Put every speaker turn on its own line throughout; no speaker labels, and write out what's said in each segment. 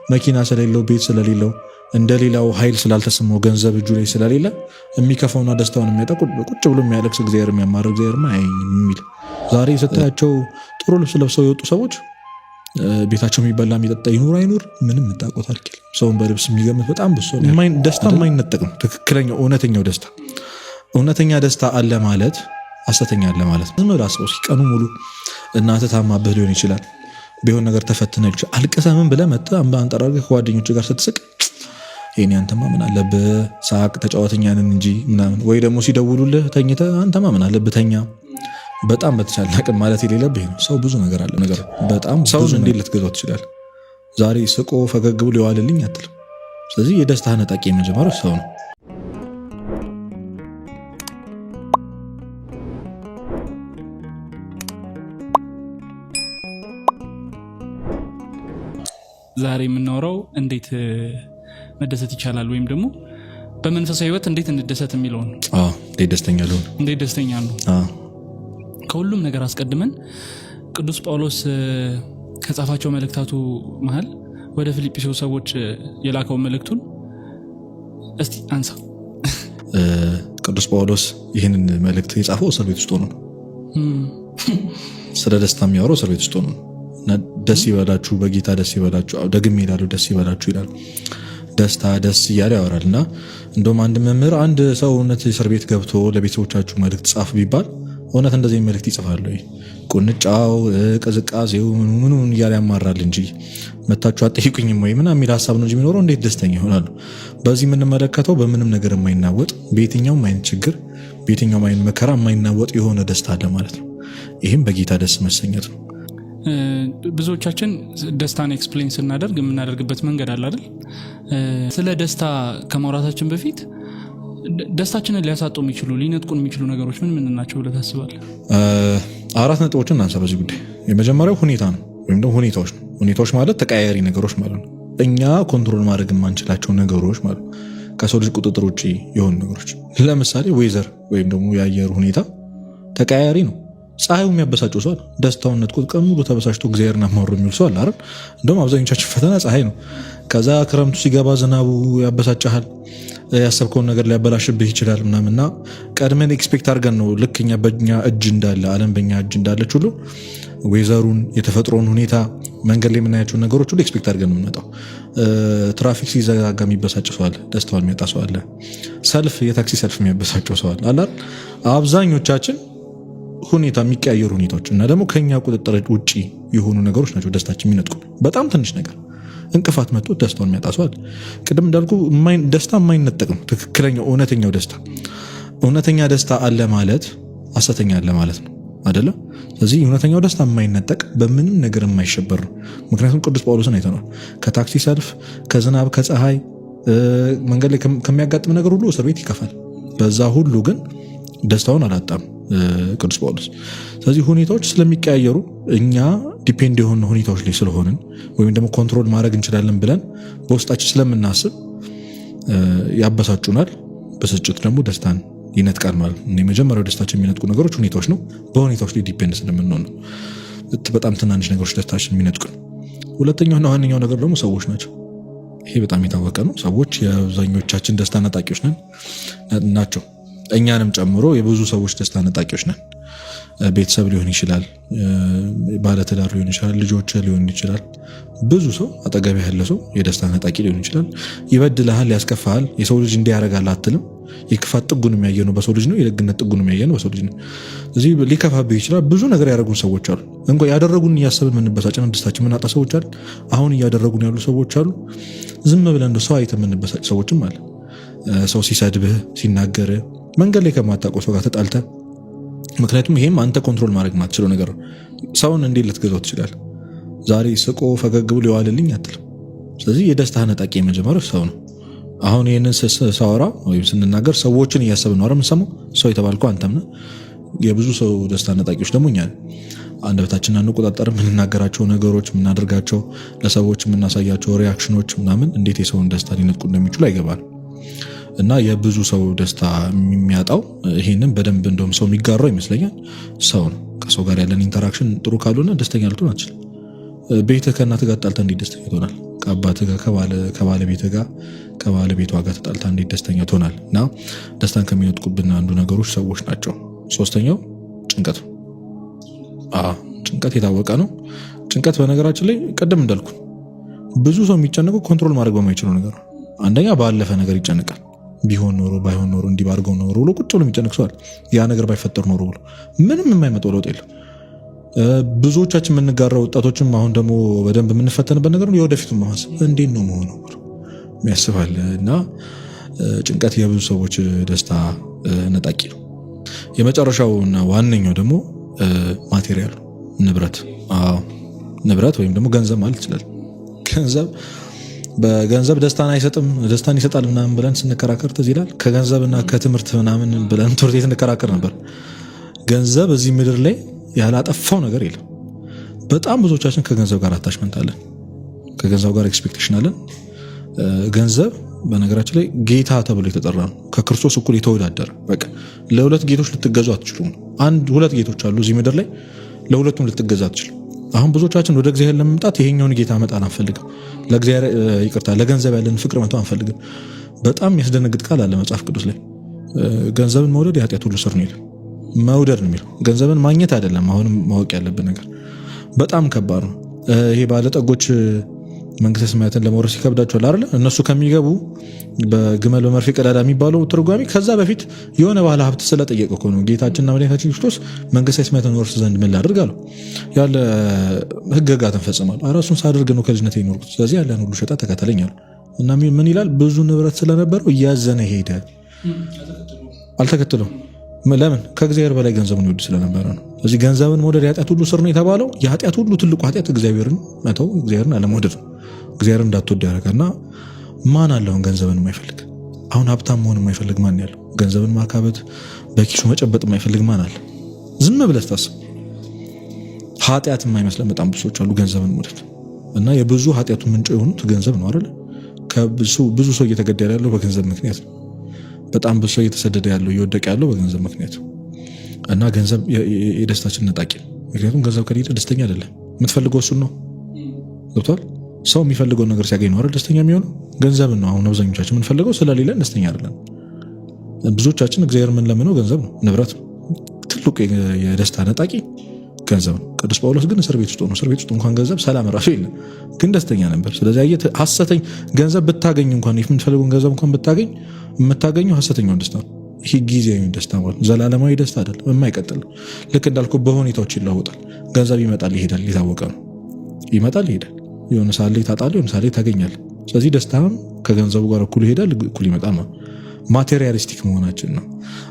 መኪና ስለሌለው ቤት ስለሌለው እንደሌላው ኃይል ስላልተሰማው ገንዘብ እጁ ላይ ስለሌለ የሚከፋውና ደስታውን የሚያጣ ቁጭ ብሎ የሚያለቅስ እግዚአብሔር የሚያማር እግዚአብሔር አያየኝም የሚል ዛሬ ስታያቸው ጥሩ ልብስ ለብሰው የወጡ ሰዎች ቤታቸው የሚበላ የሚጠጣ ይኑር አይኑር ምንም የምታውቁት አልኪል ሰውን በልብስ የሚገምት በጣም ብሶ ደስታ የማይነጠቅም ትክክለኛ እውነተኛ ደስታ አለ ማለት ሐሰተኛ አለ ማለት ነው። ራስዎ ሲቀኑ ሙሉ እናትህ ታማብህ ሊሆን ይችላል ቢሆን ነገር ተፈትነህ ይችላል አልቀሰህ ምን ብለህ መጥተህ አምባ አንጠራርገህ ከጓደኞች ጋር ስትስቅ ይሄን አንተማ ምን አለብህ ሳቅ ተጫዋተኛንን እንጂ ምናምን ወይ ደግሞ ሲደውሉልህ ተኝተህ አንተማ ምን አለብህ ተኛ በጣም በተቻለ አቅም ማለት የሌለብህ ነው። ሰው ብዙ ነገር አለ ነገር በጣም ሰውን እንዴት ልትገዛው ትችላለህ? ዛሬ ስቆ ፈገግ ብሎ ይዋልልኝ አትልም። ስለዚህ የደስታ ነጣቂ የመጀመሪያው ሰው ነው።
ዛሬ የምናወራው እንዴት መደሰት ይቻላል ወይም ደግሞ በመንፈሳዊ ህይወት እንዴት እንደሰት የሚለው ነው። እንዴት ደስተኛ ነው። ከሁሉም ነገር አስቀድመን ቅዱስ ጳውሎስ ከጻፋቸው መልእክታቱ መሃል ወደ ፊልጵስዩስ ሰዎች የላከው መልእክቱን እስቲ አንሳ።
ቅዱስ ጳውሎስ ይህንን መልእክት የጻፈው እስር ቤት ውስጥ ሆኖ ነው። ስለ ደስታ የሚያወራው እስር ቤት ውስጥ ሆኖ ነው። ደስ ይበላችሁ በጌታ ደስ ይበላችሁ ደግሜ ይላሉ ደስ ይበላችሁ ይላል። ደስታ ደስ እያለ ያወራልና እንደውም አንድ መምህር አንድ ሰው እውነት እስር ቤት ገብቶ ለቤተሰቦቻችሁ መልእክት ጻፍ ቢባል እውነት እንደዚህ መልእክት ይጽፋል ወይ? ቁንጫው ቅዝቃዜው ምኑን እያለ ያማራል እንጂ መታችሁ አጠይቁኝም ወይ ምናምን የሚል ሐሳብ ነው እንጂ የሚኖረው እንዴት ደስተኛ ይሆናሉ? በዚህ የምንመለከተው በምንም ነገር የማይናወጥ በየትኛውም አይነት ችግር በየትኛውም አይነት መከራ የማይናወጥ የሆነ ደስታ አለ ማለት ነው። ይህም በጌታ ደስ መሰኘት ነው።
ብዙዎቻችን ደስታን ኤክስፕሌን ስናደርግ የምናደርግበት መንገድ አለ አይደል? ስለ ደስታ ከማውራታችን በፊት ደስታችንን ሊያሳጡ የሚችሉ ሊነጥቁን የሚችሉ ነገሮች ምን ናቸው ብለህ ታስባለህ?
4 ነጥቦችን እናንሳ በዚህ ጉዳይ። የመጀመሪያው ሁኔታ ነው ወይም ደግሞ ሁኔታዎች ነው። ሁኔታዎች ማለት ተቀያያሪ ነገሮች ማለት ነው። እኛ ኮንትሮል ማድረግ የማንችላቸው ነገሮች ማለት ነው። ከሰው ልጅ ቁጥጥር ውጪ የሆኑ ነገሮች። ለምሳሌ ዌዘር ወይም ደግሞ የአየር ሁኔታ ተቀያያሪ ነው። ፀሐዩ የሚያበሳጨው ሰው አለ። ደስታውን ነጥቆት ቀን ሙሉ ተበሳጭቶ እግዚአብሔርን አማሩ የሚል ሰው አለ አይደል? እንደውም አብዛኞቻችን ፈተና ፀሐይ ነው። ከዛ ክረምቱ ሲገባ ዝናቡ ያበሳጫሃል። ያሰብከውን ነገር ሊያበላሽብህ ይችላል ምናምንና ቀድመን ኤክስፔክት አድርገን ነው ልክኛ በእኛ እጅ እንዳለ ዓለም በእኛ እጅ እንዳለች ሁሉ ዌዘሩን የተፈጥሮን ሁኔታ መንገድ ላይ የምናያቸውን ነገሮች ሁሉ ኤክስፔክት አድርገን ነው የምንመጣው። ትራፊክ ሲዘጋጋ የሚበሳጭ ሰው አለ። ደስታውን የሚያጣ ሰው አለ። ሰልፍ የታክሲ ሰልፍ የሚያበሳጨው ሰው አለ አይደል? አብዛኞቻችን ሁኔታ የሚቀያየሩ ሁኔታዎች እና ደግሞ ከኛ ቁጥጥር ውጪ የሆኑ ነገሮች ናቸው ደስታችን የሚነጥቁ። በጣም ትንሽ ነገር እንቅፋት መጥቶ ደስታውን የሚያጣሰዋል። ቅድም እንዳልኩ ደስታ የማይነጠቅ ነው። ትክክለኛው እውነተኛ ደስታ አለ ማለት ሐሰተኛ አለ ማለት ነው አይደለ? ስለዚህ እውነተኛው ደስታ የማይነጠቅ በምንም ነገር የማይሸበር ነው። ምክንያቱም ቅዱስ ጳውሎስን አይተናል። ከታክሲ ሰልፍ፣ ከዝናብ፣ ከፀሐይ መንገድ ላይ ከሚያጋጥም ነገር ሁሉ እስር ቤት ይከፋል። በዛ ሁሉ ግን ደስታውን አላጣም ቅዱስ ጳውሎስ። ስለዚህ ሁኔታዎች ስለሚቀያየሩ እኛ ዲፔንድ የሆኑ ሁኔታዎች ላይ ስለሆንን ወይም ደግሞ ኮንትሮል ማድረግ እንችላለን ብለን በውስጣችን ስለምናስብ ያበሳጩናል። ብስጭት ደግሞ ደስታን ይነጥቃል ማለት ነው። የመጀመሪያው ደስታችን የሚነጥቁ ነገሮች ሁኔታዎች ነው። በሁኔታዎች ላይ ዲፔንድ ስለምንሆን ነው በጣም ትናንሽ ነገሮች ደስታችን የሚነጥቁን። ሁለተኛውና ዋነኛው ነገር ደግሞ ሰዎች ናቸው። ይሄ በጣም የታወቀ ነው። ሰዎች የአብዛኞቻችን ደስታ ነጣቂዎች ናቸው። እኛንም ጨምሮ የብዙ ሰዎች ደስታ ነጣቂዎች ነን። ቤተሰብ ሊሆን ይችላል፣ ባለትዳር ሊሆን ይችላል፣ ልጆች ሊሆን ይችላል። ብዙ ሰው አጠገብ ያለ ሰው የደስታ ነጣቂ ሊሆን ይችላል። ይበድልሃል፣ ያስከፋሃል። የሰው ልጅ እንዲያረጋል አትልም። የክፋት ጥጉን የሚያየነው በሰው ልጅ ነው። የደግነት ጥጉን የሚያየነው በሰው ልጅ ነው። እዚህ ሊከፋብህ ይችላል። ብዙ ነገር ያደረጉን ሰዎች አሉ። እንኳን ያደረጉን እያሰብን የምንበሳጭና ደስታችን የምናጣ ሰዎች አሉ። አሁን እያደረጉን ያሉ ሰዎች አሉ። ዝም ብለን ሰው አይተን የምንበሳጭ ሰዎችም አለ። ሰው ሲሰድብህ ሲናገርህ መንገድ ላይ ከማታውቀው ሰው ጋር ተጣልተህ፣ ምክንያቱም ይሄም አንተ ኮንትሮል ማድረግ ማትችለው ነገር ነው። ሰውን እንዴት ልትገዛው ትችላለህ? ዛሬ ስቆ ፈገግ ብሎ ይዋልልኝ አትልም። ስለዚህ የደስታ ነጣቂ የመጀመሪያው ሰው ነው። አሁን ይህንን ሳወራ ወይም ስንናገር ሰዎችን እያሰብን ነው የምንሰማው። ሰው የተባልከው አንተም ነህ። የብዙ ሰው ደስታ ነጣቂዎች ደግሞ እኛ ነን። አንደበታችንን አንቆጣጠርም። የምንናገራቸው ነገሮች፣ የምናደርጋቸው ለሰዎች የምናሳያቸው ሪያክሽኖች ምናምን እንዴት የሰውን ደስታ ሊነጥቁ እንደሚችሉ አይገባል። እና የብዙ ሰው ደስታ የሚያጣው ይሄንን በደንብ እንደውም ሰው የሚጋራው ይመስለኛል ሰው ነው። ከሰው ጋር ያለን ኢንተራክሽን ጥሩ ካልሆነ ደስተኛ ልትሆን አትችልም። ቤትህ ከእናትህ ጋር ጣልተህ እንዴት ደስተኛ ትሆናለህ? ከአባት ጋር ከባለቤት ጋር ከባለቤቷ ጋር ተጣልታ እንዴት ደስተኛ ትሆናል? እና ደስታን ከሚነጥቁብን አንዱ ነገሮች ሰዎች ናቸው። ሶስተኛው ጭንቀት። ጭንቀት የታወቀ ነው። ጭንቀት በነገራችን ላይ ቀደም እንዳልኩ ብዙ ሰው የሚጨነቀው ኮንትሮል ማድረግ በማይችለው ነገር ነው። አንደኛ ባለፈ ነገር ይጨነቃል። ቢሆን ኖሮ ባይሆን ኖሮ እንዲህ ባድርገው ኖሮ ብሎ ቁጭ ብሎ የሚጨነቅ ሰው አለ። ያ ነገር ባይፈጠር ኖሮ ብሎ ምንም የማይመጣው ለውጥ የለም። ብዙዎቻችን የምንጋራው ወጣቶችም አሁን ደግሞ በደንብ የምንፈተንበት ነገር ነው። የወደፊቱ ማሰብ እንዴት ነው መሆኑ የሚያስባል። እና ጭንቀት የብዙ ሰዎች ደስታ ነጣቂ ነው። የመጨረሻውና ዋነኛው ደግሞ ማቴሪያል ንብረት ወይም ደግሞ ገንዘብ ማለት ይችላል። በገንዘብ ደስታን አይሰጥም፣ ደስታን ይሰጣል ምናምን ብለን ስንከራከር ትዝ ይላል። ከገንዘብና ከትምህርት ምናምን ብለን ትምህርት ቤት እንከራከር ነበር። ገንዘብ እዚህ ምድር ላይ ያላጠፋው ነገር የለም። በጣም ብዙዎቻችን ከገንዘብ ጋር አታችመንት አለን፣ ከገንዘብ ጋር ኤክስፔክቴሽን አለን። ገንዘብ በነገራችን ላይ ጌታ ተብሎ የተጠራ ነው፣ ከክርስቶስ እኩል የተወዳደረ። በቃ ለሁለት ጌቶች ልትገዙ አትችሉም። ሁለት ጌቶች አሉ እዚህ ምድር ላይ፣ ለሁለቱም ልትገዛ አትችሉም። አሁን ብዙዎቻችን ወደ እግዚአብሔር ለመምጣት ይሄኛውን ጌታ መጣን አንፈልግም። ለገንዘብ ያለን ፍቅር መተው አንፈልግም። በጣም የሚያስደነግጥ ቃል አለ መጽሐፍ ቅዱስ ላይ፣ ገንዘብን መውደድ የኃጢአት ሁሉ ስር ነው ይላል። መውደድ ነው የሚለው፣ ገንዘብን ማግኘት አይደለም። አሁንም ማወቅ ያለብን ነገር በጣም ከባድ ነው። ይሄ ባለጠጎች መንግስተ ሰማያትን ለመውረስ ይከብዳቸዋል አይደል? እነሱ ከሚገቡ በግመል በመርፌ ቀዳዳ የሚባለው ትርጓሜ ከዛ በፊት የሆነ ባለ ሀብት ስለጠየቀ እኮ ነው ጌታችንና መድኃኒታችን ክርስቶስ መንግስተ ሰማያትን ወርስ ዘንድ ምን ላድርግ አለው። ያለ ህግጋትን ፈጽማለሁ፣ እራሱን ሳደርግ ነው ከልጅነቴ የኖርኩት፣ ስለዚህ ያለን ሁሉ ሸጣ ተከተለኝ አለው። እና ምን ይላል? ብዙ ንብረት ስለነበረው እያዘነ ሄደ፣ አልተከተለውም። ለምን? ከእግዚአብሔር በላይ ገንዘቡን ይወድ ስለነበረ ነው። ስለዚህ ገንዘብን መውደድ የኃጢአት ሁሉ ስር ነው የተባለው። የኃጢአት ሁሉ ትልቁ ኃጢአት እግዚአብሔርን መተው፣ እግዚአብሔርን አለመውደድ ነው። እግዚአብሔርን እንዳትወድ ያደርጋልና ማን አለውን ገንዘብን የማይፈልግ? አሁን ሀብታም መሆን የማይፈልግ ማን ያለው? ገንዘብን ማካበት በኪሱ መጨበጥ የማይፈልግ ማን አለ? ዝም ብለህ ታስብ። ኃጢአት የማይመስለን በጣም ብዙ ሰዎች አሉ ገንዘብን መውደድ። እና የብዙ ኃጢአቱ ምንጭ የሆኑት ገንዘብ ነው አይደል? ብዙ ሰው እየተገደለ ያለው በገንዘብ ምክንያት ነው። በጣም ብዙ ሰው እየተሰደደ ያለው እየወደቀ ያለው በገንዘብ ምክንያት ነው። እና ገንዘብ የደስታችን ነጣቂ ነው። ምክንያቱም ገንዘብ ከሌለ ደስተኛ አይደለም። የምትፈልገው እሱን ነው። ገብቷል? ሰው የሚፈልገውን ነገር ሲያገኝ ነው አይደል ደስተኛ የሚሆነው። ገንዘብን ነው አሁን አብዛኞቻችን የምንፈልገው፣ ስለሌለን ደስተኛ አይደለም። ብዙዎቻችን እግዚአብሔር ምን ለምነው ገንዘብ ነው፣ ንብረት ነው። ትልቁ የደስታ ነጣቂ ገንዘብ ነው። ቅዱስ ጳውሎስ ግን እስር ቤት ውስጥ ሆኖ እስር ቤት ውስጥ እንኳን ገንዘብ ሰላም ራሱ የለም፣ ግን ደስተኛ ነበር። ስለዚህ ሐሰተኛ ገንዘብ ብታገኝ እንኳን የምትፈልገውን ገንዘብ እንኳን ብታገኝ የምታገኘው ሐሰተኛውን ደስታ ነው። ይሄ ጊዜያዊ ደስታ ማለት ዘላለማዊ ደስታ አይደለም፣ የማይቀጥል ነው። ልክ እንዳልኩ በሁኔታዎች ይለዋወጣል። ገንዘብ ይመጣል ይሄዳል፣ የታወቀ ነው። ይመጣል ይሄዳል፣ የሆነ ሰዓት ላይ ታጣለህ፣ የሆነ ሰዓት ላይ ታገኛለህ። ስለዚህ ደስታም ከገንዘቡ ጋር እኩል ይሄዳል፣ እኩል ይመጣል ማለት ማቴሪያሊስቲክ መሆናችን ነው።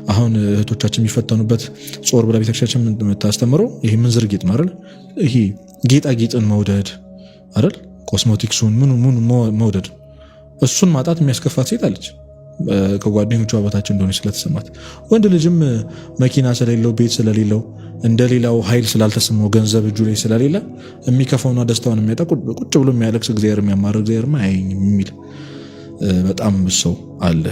አሁን እህቶቻችን የሚፈተኑበት ጾር ብላ ቤተክርስቲያችን የምታስተምረው ይሄ ምንዝር ጌጥ ነው አይደል? ይሄ ጌጣጌጥን መውደድ አይደል? ኮስሞቲክሱን ምን መውደድ። እሱን ማጣት የሚያስከፋት ሴት አለች፣ ከጓደኞቿ በታች እንደሆነ ስለተሰማት። ወንድ ልጅም መኪና ስለሌለው ቤት ስለሌለው እንደሌላው ኃይል ስላልተሰማው ገንዘብ እጁ ላይ ስለሌለ የሚከፋውና ደስታውን የሚያጣ ቁጭ ብሎ የሚያለቅስ እግዚአብሔር የሚያማር እግዚአብሔር አያየኝም የሚል በጣም ሰው አለ።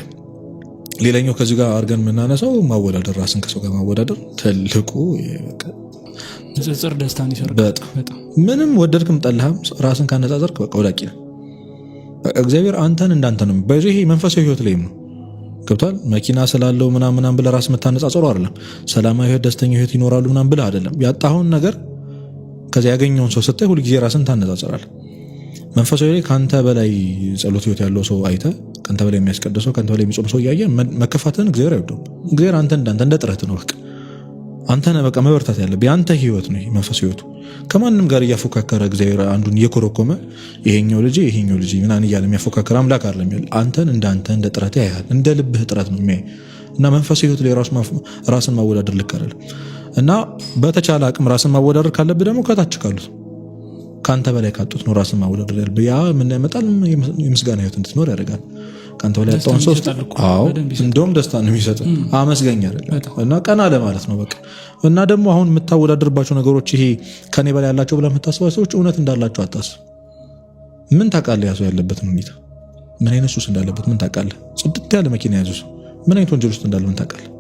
ሌላኛው ከዚህ ጋር አድርገን የምናነሳው ማወዳደር፣ ራስን ከሰው ጋር ማወዳደር ትልቁ
ንጽጽር ደስታን ይሰርቃል።
በጣም ምንም ወደድክም ጠላህም ራስን ካነጻጸርክ በቃ ወዳቂ ነው። እግዚአብሔር አንተን እንዳንተ ነው። በዚህ መንፈሳዊ ህይወት ላይም ነው። ገብቷል? መኪና ስላለው ምናምን ብለህ ራስ የምታነጻጽሩ አይደለም። ሰላማዊ ህይወት፣ ደስተኛ ህይወት ይኖራሉ ምናምን ብለህ አይደለም። ያጣኸውን ነገር ከዚያ ያገኘውን ሰው ስታይ ሁሉ ጊዜ ራስን ታነጻጽራለህ። መንፈሳዊ ላይ ካንተ በላይ ጸሎት ህይወት ያለው ሰው አይተህ ካንተ በላይ የሚያስቀድሰው ካንተ በላይ የሚጾም ሰው እያየህ መከፋትን እግዚአብሔር አይወደውም። እግዚአብሔር አንተ እንዳንተ እንደ ጥረት ነው። በቃ አንተ ነህ በቃ መበርታት ያለብህ። ያንተ ህይወት ነው መንፈሳዊ ህይወቱ። ከማንም ጋር እያፎካከረ እግዚአብሔር አንዱን እየኮረኮመ ይሄኛው ልጅ ምናምን እያለ የሚያፎካከር አምላክ አይደለም። አንተን እንዳንተ እንደ ጥረት ያያል። እንደ ልብህ ጥረት ነው የሚያይ እና መንፈሳዊ ህይወት ላይ ራስን ማወዳደር ልክ አይደለም። እና በተቻለ አቅም ራስን ማወዳደር ካለብህ ደግሞ ከታች ካሉት ካንተ በላይ ካጡት ነው ራስን ማወዳደር ያለብህ። ያ ምን ያመጣል? የምስጋና ህይወት እንድትኖር ያደርጋል። ካንተ በላይ ያጣውን ሰው እንደውም ደስታ ነው የሚሰጥ። አመስገኝ ያደርጋል እና ቀና ለማለት ነው በቃ። እና ደግሞ አሁን የምታወዳደርባቸው ነገሮች ይሄ ከኔ በላይ ያላቸው ብለህ የምታስባቸው ሰዎች እውነት እንዳላቸው አታስብ። ምን ታውቃለህ? ያሰው ያለበትን ሁኔታ ምን አይነት ሱስ እንዳለበት ምን ታውቃለህ? ጽድት ያለ መኪና ያዙ ሰው ምን አይነት ወንጀል ውስጥ እንዳለ ምን ታውቃለህ?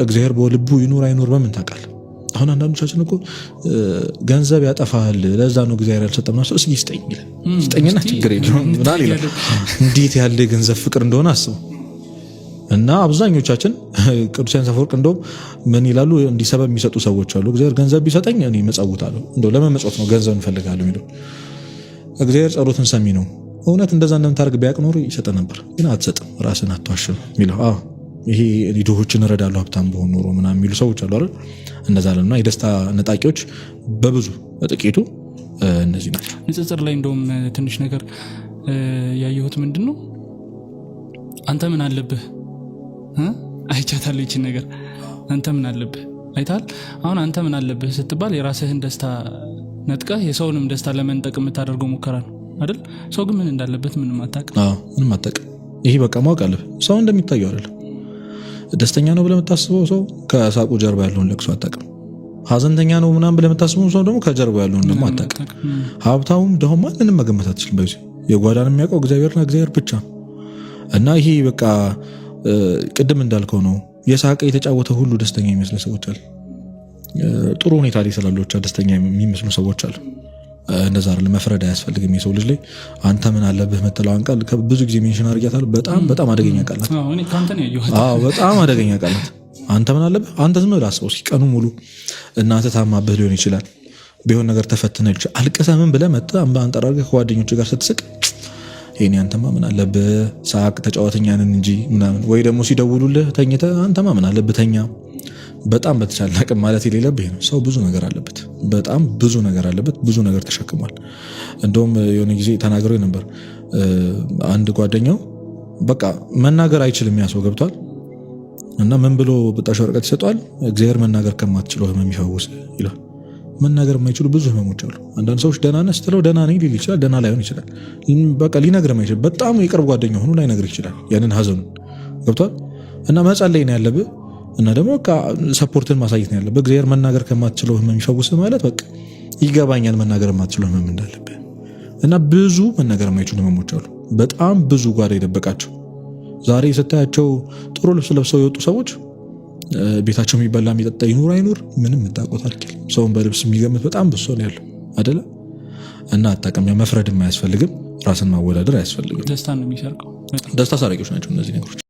እግዚአብሔር በልቡ ይኑር አይኑር በምን ታውቃለህ? አሁን አንዳንዶቻችን እኮ ገንዘብ ያጠፋል ለዛ ነው እግዚአብሔር ያልሰጠምና ሰው እስኪ ይስጠኝ ይላል። ይስጠኝና ችግር የለውም ምናምን ይላል። እንዴት ያለ ገንዘብ ፍቅር እንደሆነ አስቡ። እና አብዛኞቻችን ቅዱስ ዮሐንስ አፈወርቅ እንደውም ምን ይላሉ? እንዲህ ሰበብ የሚሰጡ ሰዎች አሉ። እግዚአብሔር ገንዘብ ቢሰጠኝ እኔ መጸውታለሁ፣ እንደው ለመመጽወት ነው ገንዘብ እንፈልጋለሁ የሚለው። እግዚአብሔር ጸሎትን ሰሚ ነው። እውነት እንደዛ እንደምታደርግ ቢያውቅ ኖሮ ይሰጥ ነበር፣ ግን አትሰጥም፣ ራስን አትዋሽም የሚለው። ይሄ ድሆችን እረዳለሁ ሀብታም በሆን ኖሮ ምናምን የሚሉ ሰዎች አሉ አይደል? እንደዛ ለና የደስታ ነጣቂዎች በብዙ በጥቂቱ እነዚህ ናቸው።
ንጽጽር ላይ እንደውም ትንሽ ነገር ያየሁት ምንድነው አንተ ምን አለብህ አይቻታለሁ ይቺ ነገር አንተ ምን አለብህ አይታል። አሁን አንተ ምን አለብህ ስትባል የራስህን ደስታ ነጥቀህ የሰውንም ደስታ ለመንጠቅ የምታደርገው ሙከራ ነው አይደል? ሰው ግን ምን እንዳለበት ምንም አታውቅም።
ምንም አታውቅም። ይሄ በቃ ማወቅ አለብህ። ሰው እንደሚታየው አይደለም። ደስተኛ ነው ብለህ የምታስበው ሰው ከሳቁ ጀርባ ያለውን ለቅሶ አታውቅም። ሀዘንተኛ ነው ምናምን ብለህ የምታስበው ሰው ደግሞ ከጀርባ ያለውን ደግሞ አታውቅም። ሀብታሙም ደሃውም ማንንም መገመት አትችልም። በዚህ የጓዳን የሚያውቀው እግዚአብሔርና እግዚአብሔር ብቻ። እና ይሄ በቃ ቅድም እንዳልከው ነው። የሳቀ የተጫወተ ሁሉ ደስተኛ የሚመስሉ ሰዎች አሉ። ጥሩ ሁኔታ ላይ ስላሉ ብቻ ደስተኛ የሚመስሉ ሰዎች አሉ። እንደዛ አይደል? መፍረድ አያስፈልግም። የሰው ልጅ ላይ አንተ ምን አለብህ መተላው አንቃል ብዙ ጊዜ ሜንሽን አድርጊያታለሁ። በጣም አደገኛ ቃል ናት። በጣም አደገኛ ቃል ናት። አንተ ምን አለብህ? አንተ ዝም ብለህ አስበው። ሲቀኑ ሙሉ እናትህ ታማብህ ሊሆን ይችላል። ቢሆን ነገር ተፈትነህ ይችላል። አልቅሰህ ምን ብለህ መጥተህ አምባ አንጠራርገህ ከጓደኞች ጋር ስትስቅ ይሄን አንተማ ምን አለብህ ሳቅ ተጫወተኛንን እንጂ ምናምን። ወይ ደግሞ ሲደውሉልህ ተኝተህ አንተማ ምን አለብህ ተኛ። በጣም በተቻለ አቅም ማለት የሌለብህ ነው። ሰው ብዙ ነገር አለበት፣ በጣም ብዙ ነገር አለበት፣ ብዙ ነገር ተሸክሟል። እንደውም የሆነ ጊዜ ተናግረው ነበር አንድ ጓደኛው በቃ መናገር አይችልም ያ ሰው ገብቷል። እና ምን ብሎ በጣሽ ወረቀት ይሰጣል? እግዚአብሔር መናገር ከማትችለው ህመም ይፈውስ ይላል። መናገር የማይችሉ ብዙ ህመሞች አሉ። አንዳንድ ሰዎች ደህና ነህ ስትለው ደህና ነኝ ሊል ይችላል፣ ደህና ላይሆን ይችላል። በቃ ሊነግርህ የማይችል በጣም የቅርብ ጓደኛ ሆኖ ላይነግርህ ይችላል ያንን ሀዘኑን ገብቷል። እና መጸለይ ነው ያለብህ እና ደግሞ በቃ ሰፖርትን ማሳየት ነው ያለብህ። እግዚአብሔር መናገር ከማትችለው ህመም ይፈውስ ማለት በቃ ይገባኛል መናገር የማትችለው ህመም እንዳለብህ። እና ብዙ መናገር የማይችሉ ህመሞች አሉ፣ በጣም ብዙ ጓዳ የደበቃቸው። ዛሬ ስታያቸው ጥሩ ልብስ ለብሰው የወጡ ሰዎች ቤታቸው የሚበላ የሚጠጣ ይኑር አይኑር ምንም የምታውቁት አልኪል ሰውን በልብስ የሚገምት በጣም ብዙ ሰው ያለው አይደለ? እና አጣቀም መፍረድም አያስፈልግም፣ ራስን ማወዳደር አያስፈልግም።
ደስታ ነው የሚሰርቀው።
ደስታ ሳራቂዎች ናቸው እነዚህ ነገሮች።